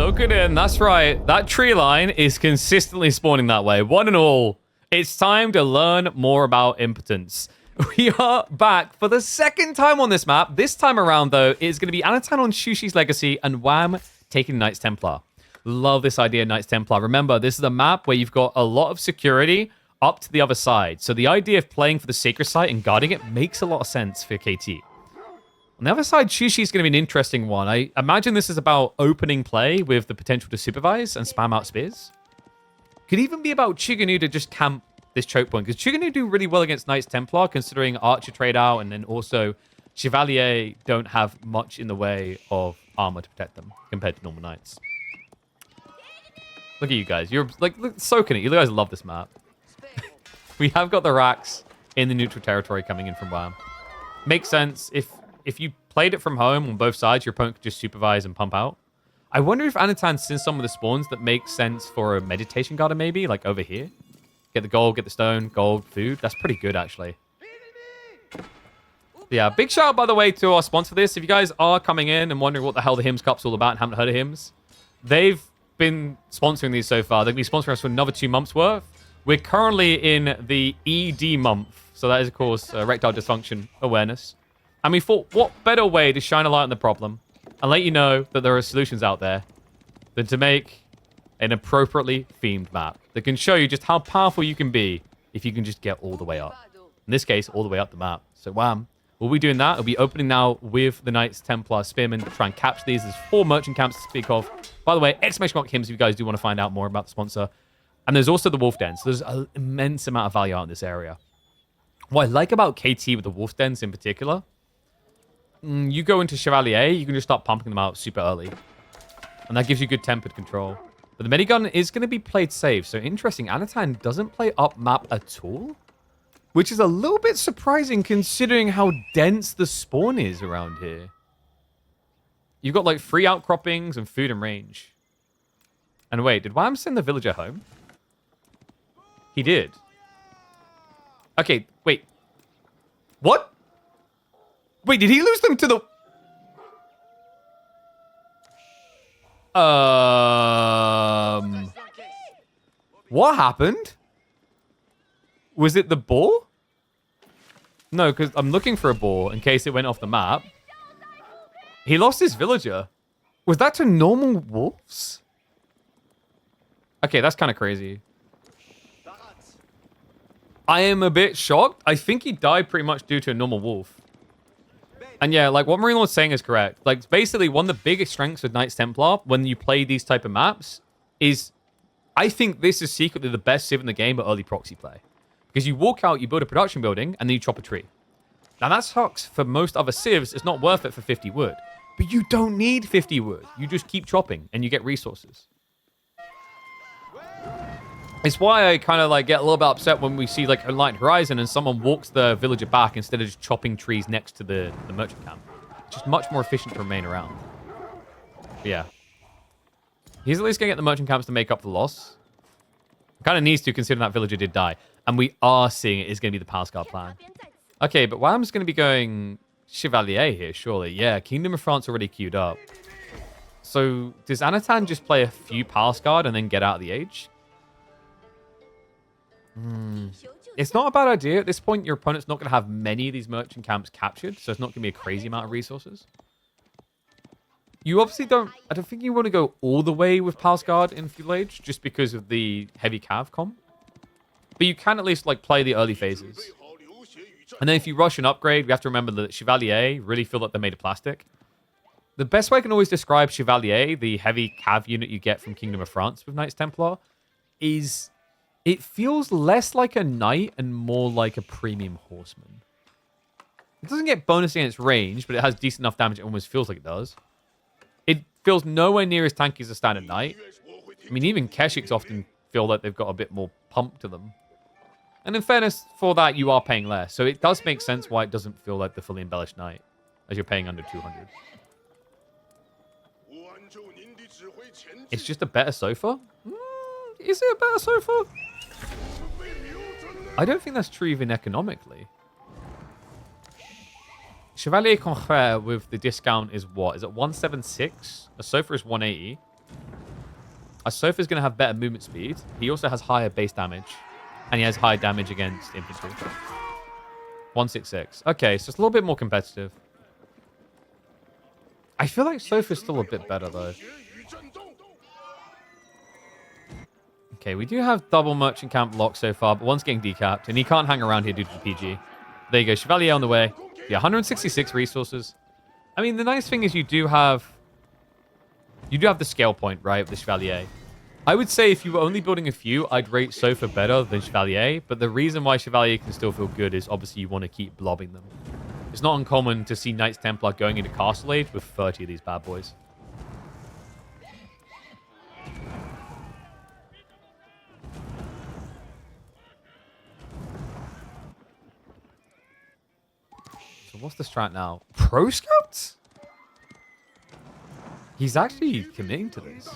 Soak it in. That's right. That tree line is consistently spawning that way. One and all, it's time to learn more about impotence. We are back for the second time on this map. This time around, though, is going to be Anatan on Shushi's Legacy and Wham taking Knights Templar. Love this idea, Knights Templar. Remember, this is a map where you've got a lot of security up to the other side. So the idea of playing for the sacred site and guarding it makes a lot of sense for KT. On the other side, Shushi is going to be an interesting one. I imagine this is about opening play with the potential to supervise and spam out spears. Could even be about Chiganu to just camp this choke point, because Chiganu do really well against Knights Templar, considering Archer trade out, and then also Chevalier don't have much in the way of armor to protect them compared to normal Knights. Look at you guys. You're like soaking it. You guys love this map. We have got the racks in the neutral territory coming in from Wham. Makes sense. If you played it from home on both sides, your opponent could just supervise and pump out. I wonder if Anatan sends some of the spawns that make sense for a meditation garden, maybe, like over here. Get the gold, get the stone, gold, food. That's pretty good, actually. Yeah, big shout out, by the way, to our sponsor for this. If you guys are coming in and wondering what the hell the Hymns Cup's all about and haven't heard of Hymns, they've been sponsoring these so far. They'll be sponsoring us for another 2 months' worth. We're currently in the ED month. So that is, of course, erectile dysfunction awareness. And we thought, what better way to shine a light on the problem and let you know that there are solutions out there than to make an appropriately themed map that can show you just how powerful you can be if you can just get all the way up. In this case, all the way up the map. So, Wham. We'll be doing that. We'll be opening now with the Knights Templar Spearmen to try and capture these. There's 4 merchant camps to speak of. By the way, exclamation mark Hymns if you guys do want to find out more about the sponsor. And there's also the Wolf Den. So there's an immense amount of value out in this area. What I like about KT with the Wolf Dens in particular, you go into Chevalier, you can just start pumping them out super early. And that gives you good tempered control. But the minigun is going to be played safe. So interesting, Anatan doesn't play up map at all. Which is a little bit surprising considering how dense the spawn is around here. You've got like 3 outcroppings and food and range. And wait, did Wham send the villager home? He did. Okay, wait. What? Wait, did he lose them to the... What happened? Was it the boar? No, because I'm looking for a boar in case it went off the map. He lost his villager. Was that to normal wolves? Okay, that's kind of crazy. I am a bit shocked. I think he died pretty much due to a normal wolf. And yeah, like what Marine was saying is correct. Like basically one of the biggest strengths of Knights Templar when you play these type of maps is I think this is secretly the best civ in the game at early proxy play. Because you walk out, you build a production building, and then you chop a tree. Now that sucks for most other civs. It's not worth it for 50 wood. But you don't need 50 wood. You just keep chopping and you get resources. It's why I kind of like get a little bit upset when we see like a light horizon and someone walks the villager back instead of just chopping trees next to the merchant camp. It's just much more efficient to remain around. But yeah. He's at least going to get the merchant camps to make up the loss. Kind of needs to, considering that villager did die. And we are seeing it is going to be the Palace Guard plan. Okay, but Wham's going to be going Chevalier here, surely. Yeah, Kingdom of France already queued up. So does Anatan just play a few Palace Guard and then get out of the age? It's not a bad idea. At this point, your opponent's not going to have many of these merchant camps captured, so it's not going to be a crazy amount of resources. You obviously don't... I don't think you want to go all the way with Palace Guard in Feudal Age, just because of the heavy cav comp. But you can at least like play the early phases. And then if you rush an upgrade, we have to remember that Chevalier really feel like they're made of plastic. The best way I can always describe Chevalier, the heavy cav unit you get from Kingdom of France with Knights Templar, is it feels less like a knight and more like a premium horseman. It doesn't get bonus against range, but it has decent enough damage. It almost feels like it does. It feels nowhere near as tanky as a standard knight. I mean, even Keshiks often feel like they've got a bit more pump to them. And in fairness, for that, you are paying less. So it does make sense why it doesn't feel like the fully embellished knight, as you're paying under 200. It's just a better sofa? Is it a better sofa? I don't think that's true even economically. Chevalier Confrère with the discount is what? Is it 176? A sofa is 180. Our Sofa's going to have better movement speed. He also has higher base damage. And he has high damage against infantry. 166. Okay, so it's a little bit more competitive. I feel like Sofa's still a bit better, though. Okay, we do have double merchant camp locked so far, but one's getting decapped, and he can't hang around here due to the PG. There you go, Chevalier on the way. Yeah, 166 resources. I mean, the nice thing is you do have the scale point, right, with the Chevalier. I would say if you were only building a few, I'd rate Sofa better than Chevalier, but the reason why Chevalier can still feel good is obviously you want to keep blobbing them. It's not uncommon to see Knights Templar going into Castle Age with 30 of these bad boys. So what's the strat now? Pro Scouts? He's actually committing to this.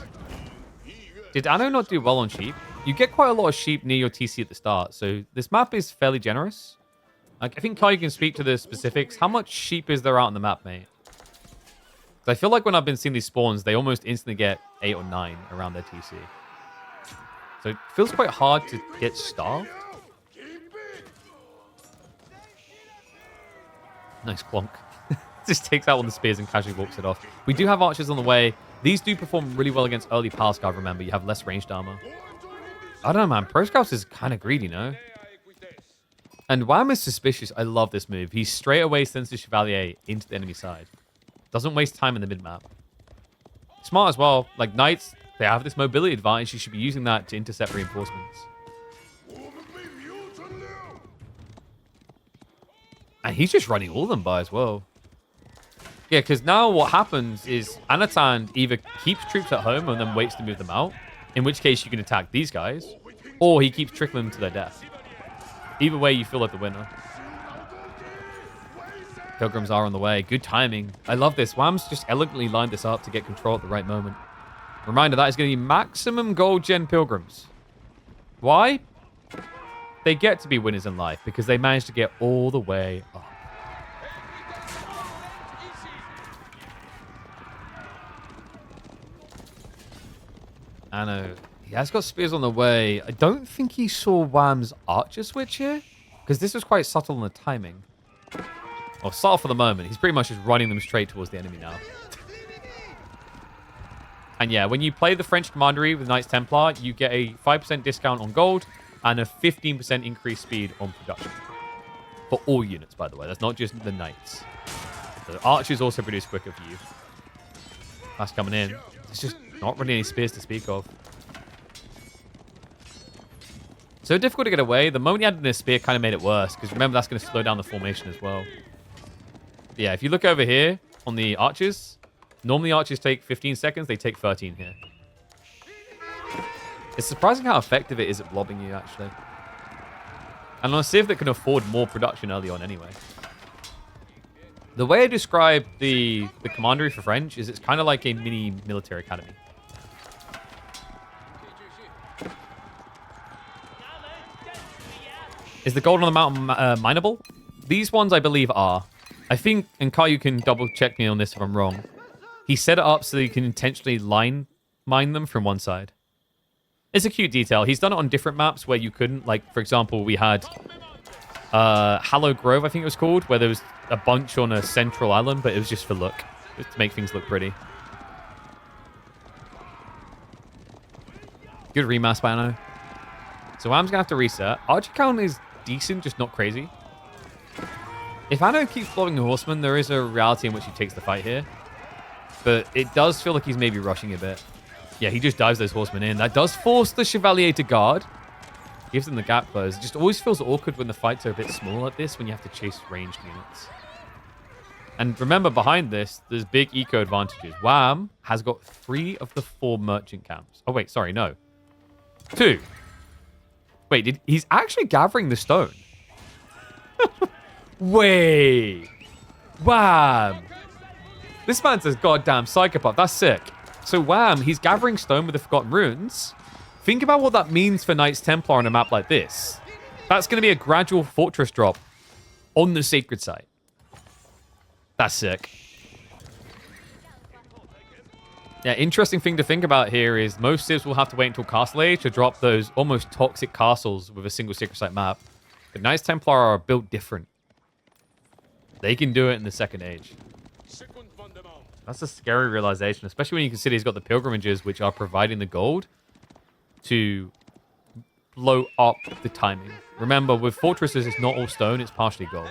Did Anno not do well on sheep? You get quite a lot of sheep near your TC at the start, so this map is fairly generous. Like, I think Kai can speak to the specifics. How much sheep is there out on the map, mate? Because I feel like when I've been seeing these spawns, they almost instantly get 8 or 9 around their TC. So it feels quite hard to get starved. Nice plonk. Just takes out one of the spears and casually walks it off. We do have archers on the way. These do perform really well against early Palace Guard, remember. You have less ranged armor. I don't know, man. Pro Scouts is kind of greedy, no? And Wham is suspicious. I love this move. He straight away sends the Chevalier into the enemy side. Doesn't waste time in the mid-map. Smart as well. Like, Knights, they have this mobility advantage. You should be using that to intercept reinforcements. And he's just running all of them by as well. Yeah, because now what happens is Anatan either keeps troops at home and then waits to move them out, in which case you can attack these guys, or he keeps trickling them to their death. Either way, you feel like the winner. Pilgrims are on the way. Good timing. I love this. Wham's just elegantly lined this up to get control at the right moment. Reminder, that is going to be maximum gold gen Pilgrims. Why? They get to be winners in life because they managed to get all the way up. Anno. He has got spears on the way. I don't think he saw Wham's archer switch here, because this was quite subtle in the timing. Well, subtle for the moment. He's pretty much just running them straight towards the enemy now. And yeah, when you play the French Commandery with Knights Templar, you get a 5% discount on gold and a 15% increased speed on production. For all units, by the way. That's not just the Knights. The archers also produce quicker for you. That's coming in. It's just not really any spears to speak of. So difficult to get away. The moment he added in a spear kind of made it worse, because remember, that's going to slow down the formation as well. But yeah, if you look over here on the archers, normally archers take 15 seconds. They take 13 here. It's surprising how effective it is at blobbing you, actually. And on a civ that can afford more production early on anyway. The way I describe the commandery for French is it's kind of like a mini military academy. Is the gold on the mountain mineable? These ones, I believe, are. I think, and Kai, you can double check me on this if I'm wrong. He set it up so you can intentionally line mine them from one side. It's a cute detail. He's done it on different maps where you couldn't. Like, for example, we had Hallow Grove, I think it was called, where there was a bunch on a central island, but it was just for look. Just to make things look pretty. Good rematch by Anno. So Am's going to have to reset. Archer count is decent, just not crazy. If Anno keeps blowing the horseman, there is a reality in which he takes the fight here. But it does feel like he's maybe rushing a bit. Yeah, he just dives those horsemen in. That does force the Chevalier to guard. Gives them the gap close. It just always feels awkward when the fights are a bit small like this, when you have to chase ranged units. And remember, behind this, there's big eco advantages. Wham has got 3 of the 4 merchant camps. Oh, wait, sorry, no. 2. Wait, he's actually gathering the stone. Wait. Wham. This man's a goddamn psychopath. That's sick. So Wham, he's gathering stone with the Forgotten Runes. Think about what that means for Knights Templar on a map like this. That's going to be a gradual fortress drop on the sacred site. That's sick. Yeah, interesting thing to think about here is most civs will have to wait until Castle Age to drop those almost toxic castles with a single secret site map. But Knights Templar are built different. They can do it in the second age. That's a scary realization, especially when you consider he's got the pilgrimages, which are providing the gold to blow up the timing. Remember, with fortresses, it's not all stone, it's partially gold.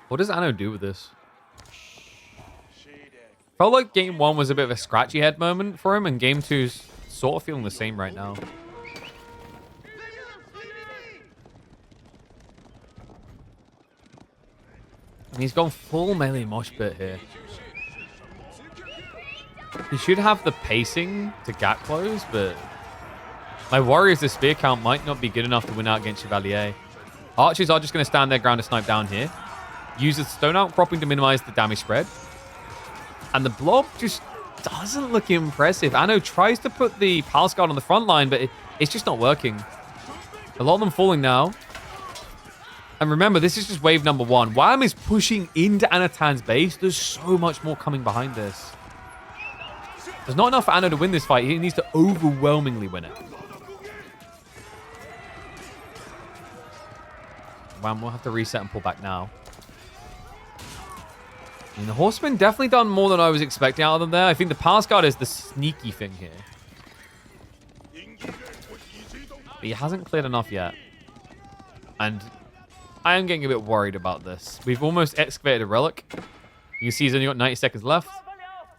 What does Anno do with this? Felt like game 1 was a bit of a scratchy head moment for him, and game 2's sort of feeling the same right now. And he's gone full melee mosh pit here. He should have the pacing to gap close, but my worry is the spear count might not be good enough to win out against Chevalier. Archers are just going to stand their ground to snipe down here. Uses stone outcropping to minimize the damage spread. And the blob just doesn't look impressive. Anno tries to put the Palace Guard on the front line, but it's just not working. A lot of them falling now. And remember, this is just wave number 1. Wham is pushing into Anatan's base. There's so much more coming behind this. There's not enough for Anno to win this fight. He needs to overwhelmingly win it. Wham will have to reset and pull back now. I mean, the Horseman definitely done more than I was expecting out of them there. I think the Palace Guard is the sneaky thing here. But he hasn't cleared enough yet. And I am getting a bit worried about this. We've almost excavated a relic. You can see he's only got 90 seconds left.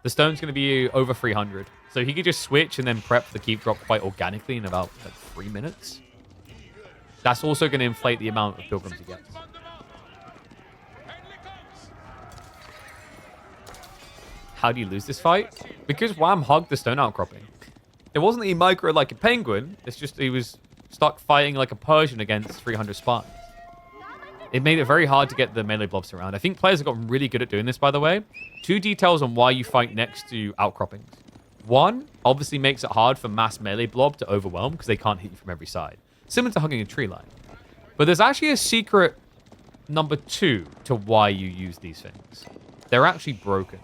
The stone's going to be over 300. So he could just switch and then prep the keep drop quite organically in about like 3 minutes. That's also going to inflate the amount of pilgrims he gets. How do you lose this fight? Because Wham hugged the stone outcropping. It wasn't that he microed like a penguin. It's just he was stuck fighting like a Persian against 300 Spartans. It made it very hard to get the melee blobs around. I think players have gotten really good at doing this, by the way. 2 details on why you fight next to outcroppings. 1, obviously makes it hard for mass melee blob to overwhelm because they can't hit you from every side. Similar to hugging a tree line. But there's actually a secret number 2 to why you use these things. They're actually broken.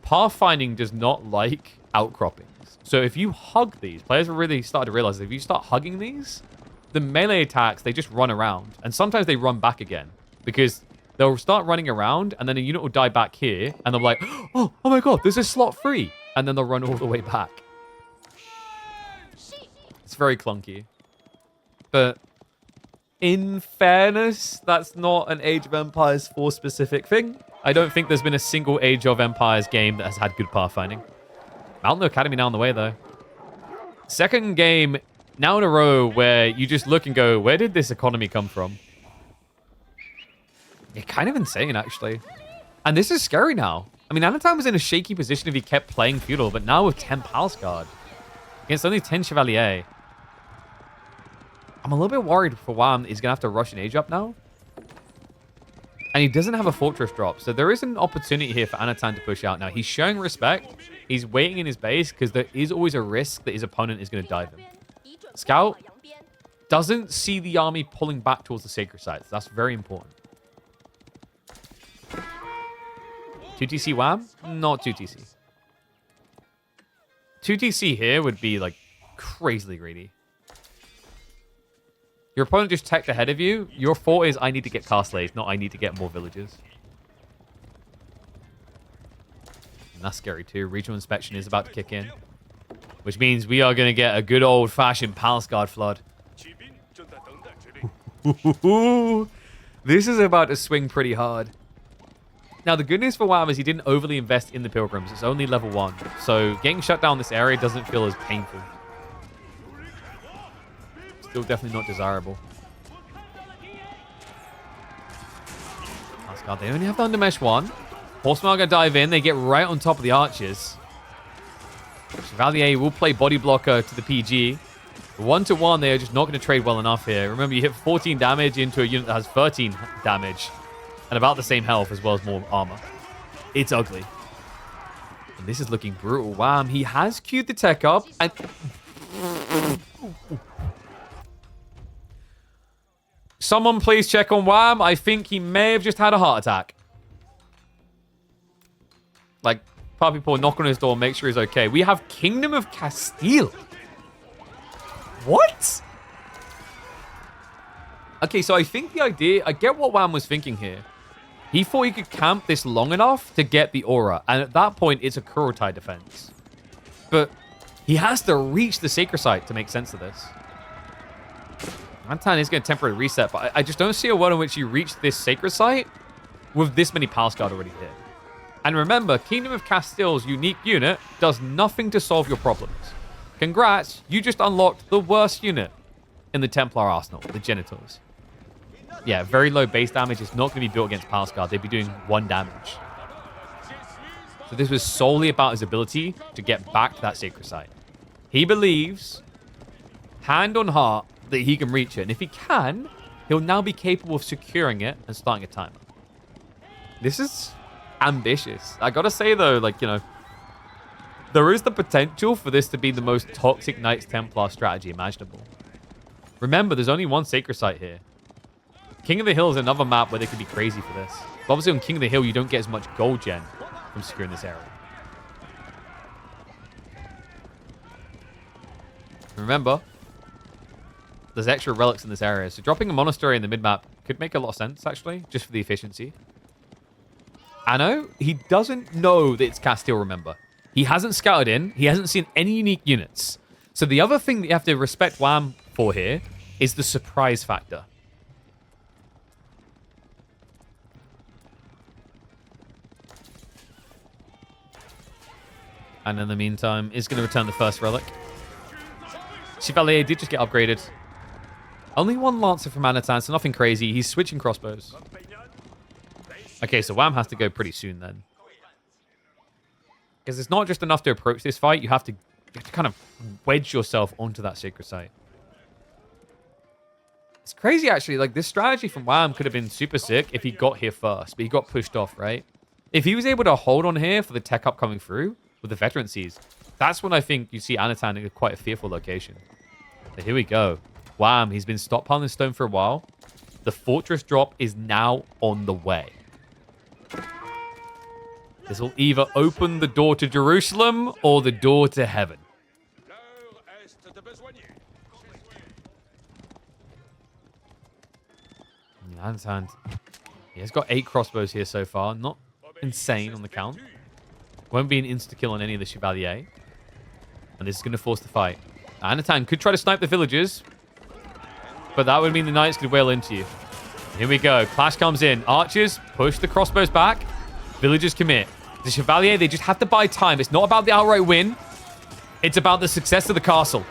Pathfinding does not like outcroppings. So if you hug these, players are really starting to realize that if you start hugging these, the melee attacks, they just run around. And sometimes they run back again. Because they'll start running around, and then a unit will die back here, and they'll be like, oh my god, there's a slot free. And then they'll run all the way back. It's very clunky. But in fairness, that's not an Age of Empires 4 specific thing. I don't think there's been a single Age of Empires game that has had good pathfinding. Mountain Academy now on the way, though. Second game now in a row where you just look and go, where did this economy come from? It's kind of insane, actually. And this is scary now. I mean, Anatan was in a shaky position if he kept playing Feudal, but now with 10 Palace Guard against only 10 Chevalier. I'm a little bit worried for Wham. He's going to have to rush an age up now. And he doesn't have a fortress drop. So there is an opportunity here for Anatan to push out. Now, he's showing respect. He's waiting in his base because there is always a risk that his opponent is going to dive him. Scout doesn't see the army pulling back towards the sacred sites. That's very important. 2TC Wham? Not 2TC. 2TC here would be like crazily greedy. Your opponent just teched ahead of you. Your thought is, I need to get Castle Age, not I need to get more villages. And that's scary too. Regional inspection is about to kick in. Which means we are going to get a good old-fashioned Palace Guard flood. This is about to swing pretty hard. Now, the good news for Wham is he didn't overly invest in the Pilgrims. It's only level 1. So getting shut down this area doesn't feel as painful. Still definitely not desirable. Palace Guard, they only have the Undermesh 1. Horsemen are going to dive in. They get right on top of the archers. Chevalier will play body blocker to the PG. 1-to-1, they are just not going to trade well enough here. Remember, you hit 14 damage into a unit that has 13 damage. And about the same health as well as more armor. It's ugly. And this is looking brutal. Wham, he has queued the tech up. And Someone please check on Wham. I think he may have just had a heart attack. Like, puppy paw, knock on his door, make sure he's okay. We have Kingdom of Castile. What? Okay, so I think the idea... I get what Wham was thinking here. He thought he could camp this long enough to get the aura. And at that point, it's a Kurotai defense. But he has to reach the Sacred Site to make sense of this. Antan is going to temporarily reset, but I just don't see a world in which you reach this Sacred Site with this many Palace Guard already here. And remember, Kingdom of Castile's unique unit does nothing to solve your problems. Congrats, you just unlocked the worst unit in the Templar arsenal, the Genitals. Yeah, very low base damage. It's not going to be built against Palace Guard. They'd be doing 1 damage. So this was solely about his ability to get back to that Sacred Site. He believes, hand on heart, that he can reach it. And if he can, he'll now be capable of securing it and starting a timer. This is ambitious. I gotta say, though, like, you know, there is the potential for this to be the most toxic Knights Templar strategy imaginable. Remember, there's only 1 Sacred Site here. King of the Hill is another map where they could be crazy for this. But obviously on King of the Hill, you don't get as much gold gen from securing this area. Remember, there's extra relics in this area. So dropping a monastery in the mid-map could make a lot of sense, actually, just for the efficiency. Anno, he doesn't know that it's Castile, remember. He hasn't scouted in. He hasn't seen any unique units. So the other thing that you have to respect Wham for here is the surprise factor. And in the meantime, is going to return the first relic. Chevalier did just get upgraded. Only 1 Lancer from Anatan, so nothing crazy. He's switching crossbows. Okay, so Wham has to go pretty soon then. Because it's not just enough to approach this fight. You have to kind of wedge yourself onto that Sacred Site. It's crazy, actually. Like, this strategy from Wham could have been super sick if he got here first. But he got pushed off, right? If he was able to hold on here for the tech up coming through with the veteran seas, that's when I think you see Anatan in quite a fearful location. So here we go. Wham, he's been stockpiling stone for a while. The fortress drop is now on the way. This will either open the door to Jerusalem or the door to heaven. Anatan, he has got 8 crossbows here so far. Not insane on the count. Won't be an insta-kill on any of the Chevalier. And this is going to force the fight. Anatan could try to snipe the villagers, but that would mean the Knights could wail into you. Here we go. Clash comes in. Archers push the crossbows back. Villagers commit. The Chevalier, they just have to buy time. It's not about the outright win. It's about the success of the castle.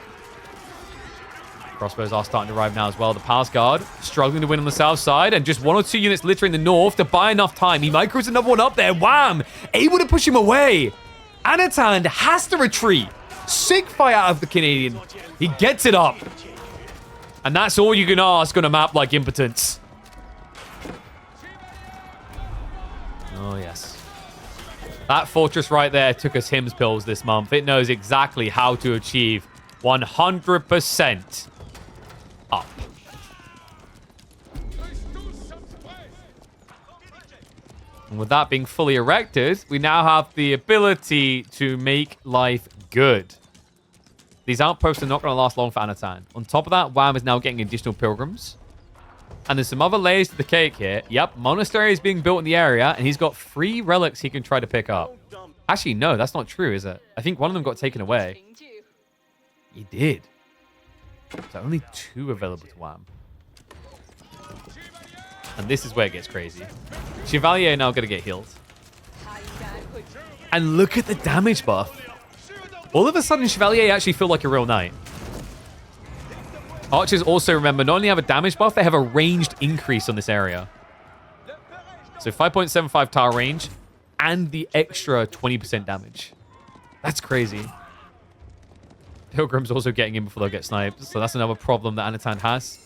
Crossbows are starting to arrive now as well. The Palace Guard struggling to win on the south side, and just 1 or 2 units littering the north to buy enough time. He micros another one up there. Wham! Able to push him away. Anatan has to retreat. Sick fight out of the Canadian. He gets it up. And that's all you can ask on a map like Impotence. Oh, yes. That fortress right there took us Hims pills this month. It knows exactly how to achieve 100% up. And with that being fully erected, we now have the ability to make life good. These outposts are not going to last long for Anatan. On top of that, Wham is now getting additional pilgrims. And there's some other layers to the cake here. Yep, monastery is being built in the area, and he's got 3 relics he can try to pick up. Actually, no, that's not true, is it? I think one of them got taken away. He did. So only 2 available to Wham. And this is where it gets crazy. Chevalier now going to get healed. And look at the damage buff. All of a sudden, Chevalier actually feel like a real knight. Archers also, remember, not only have a damage buff, they have a ranged increase on this area. So 5.75 tower range and the extra 20% damage. That's crazy. Pilgrim's also getting in before they'll get sniped. So that's another problem that Anatan has.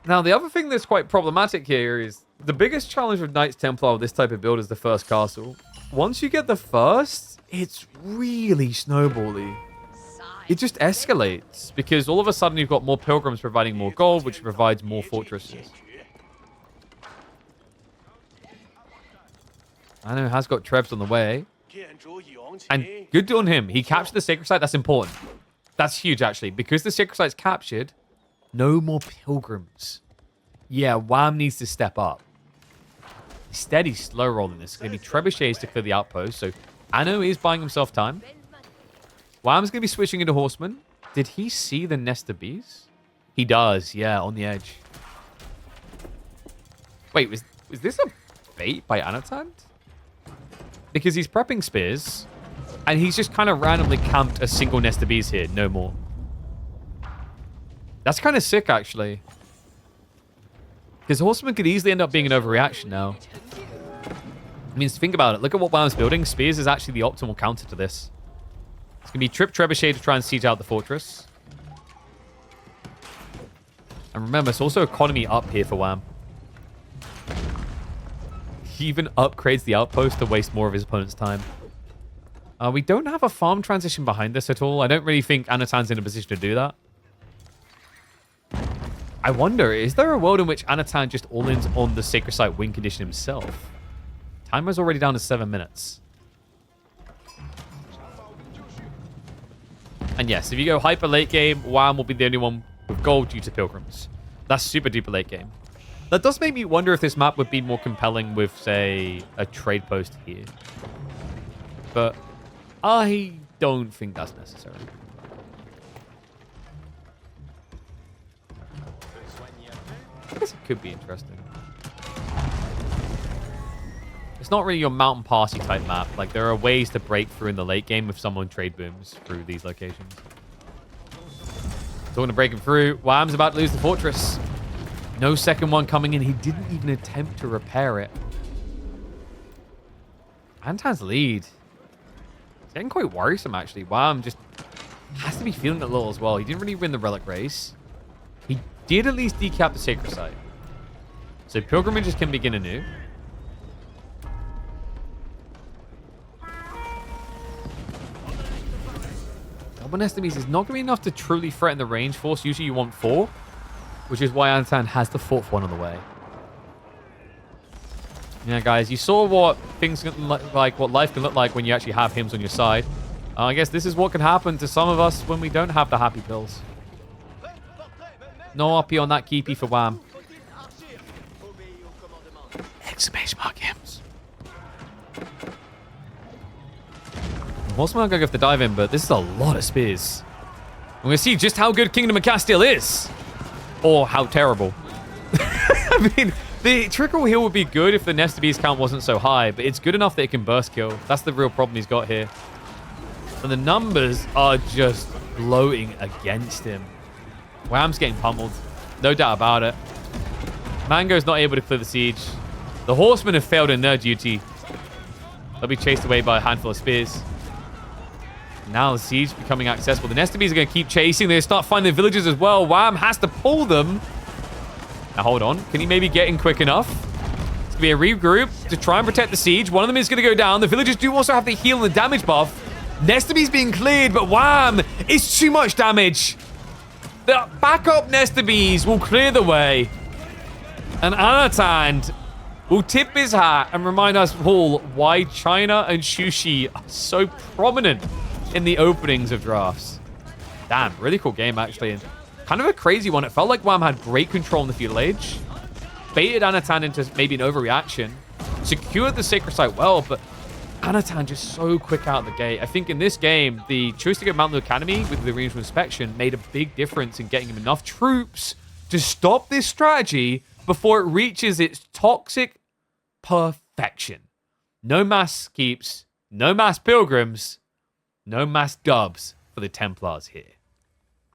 Now, the other thing that's quite problematic here is the biggest challenge with Knights Templar with this type of build is the first castle. Once you get the first, it's really snowbally. it just escalates because all of a sudden you've got more pilgrims providing more gold, which provides more fortresses. I know has got Trebs on the way. And good on him. He captured the sacred site. That's important. That's huge, actually. Because the sacred site's captured, no more pilgrims. Yeah, Wham needs to step up. Steady, slow rolling this. It's going to be trebuchets to clear the outpost. So Anno is buying himself time. Wham's going to be switching into horsemen. Did he see the nest of bees? He does, yeah, on the edge. Wait, was this a bait by Anatan? Because he's prepping spears, and he's just kind of randomly camped a single nest of bees here, no more. That's kind of sick, actually. Because Horseman could easily end up being an overreaction now. I mean, think about it. Look at what Wham's building. Spears is actually the optimal counter to this. It's going to be Trip Trebuchet to try and siege out the fortress. And remember, it's also economy up here for Wham. He even upgrades the outpost to waste more of his opponent's time. We don't have a farm transition behind this at all. I don't really think Anatan's in a position to do that. I wonder, is there a world in which Anatan just all-ins on the Sacred Site win condition himself? Timer's already down to 7 minutes. And yes, if you go hyper late game, Wham will be the only one with gold due to pilgrims. That's super duper late game. That does make me wonder if this map would be more compelling with, say, a trade post here. But I don't think that's necessary. I guess it could be interesting. It's not really your mountain passy type map. Like, there are ways to break through in the late game if someone trade booms through these locations. Talking to breaking through, Wham's about to lose the fortress. No second one coming in. He didn't even attempt to repair it. Antan's lead. It's getting quite worrisome, actually. Wham just has to be feeling it a little as well. He didn't really win the relic race. He did at least decap the sacred site. So pilgrimages can begin anew. Double enemies is not going to be enough to truly threaten the range force. Usually you want 4. Which is why Anatan has the 4th one on the way. Yeah, guys, you saw what things can look like, what life can look like when you actually have hymns on your side. I guess this is what can happen to some of us when we don't have the happy pills. No RP on that keepy for Wham. Exclamation mark hymns. Horseman are going to have to dive in, but this is a lot of spears. I'm going to see just how good Kingdom of Castile is. Or how terrible. I mean, the trickle heal would be good if the Nest of Bees count wasn't so high, but it's good enough that it can burst kill. That's the real problem he's got here. And the numbers are just bloating against him. Wham's getting pummeled. No doubt about it. Mango's not able to clear the siege. The horsemen have failed in their duty. They'll be chased away by a handful of spears. Now the siege becoming accessible. The Nest of Bees are going to keep chasing. They start finding the villagers as well. Wham has to pull them. Now, hold on. Can he maybe get in quick enough? It's going to be a regroup to try and protect the siege. One of them is going to go down. The villagers do also have the heal and the damage buff. Nest of Bees being cleared, but Wham! It's too much damage. The backup Nest of Bees will clear the way. And Anatan will tip his hat and remind us all why China and Sushi are so prominent in the openings of drafts. Damn, really cool game, actually. And kind of a crazy one. It felt like Wham had great control in the feudal age. Baited Anatan into maybe an overreaction. Secured the sacred site well, but Anatan just so quick out the gate. I think in this game, the choice to go Mount Blue Academy with the range of inspection made a big difference in getting him enough troops to stop this strategy before it reaches its toxic perfection. No mass keeps, no mass pilgrims, no mass dubs for the Templars here.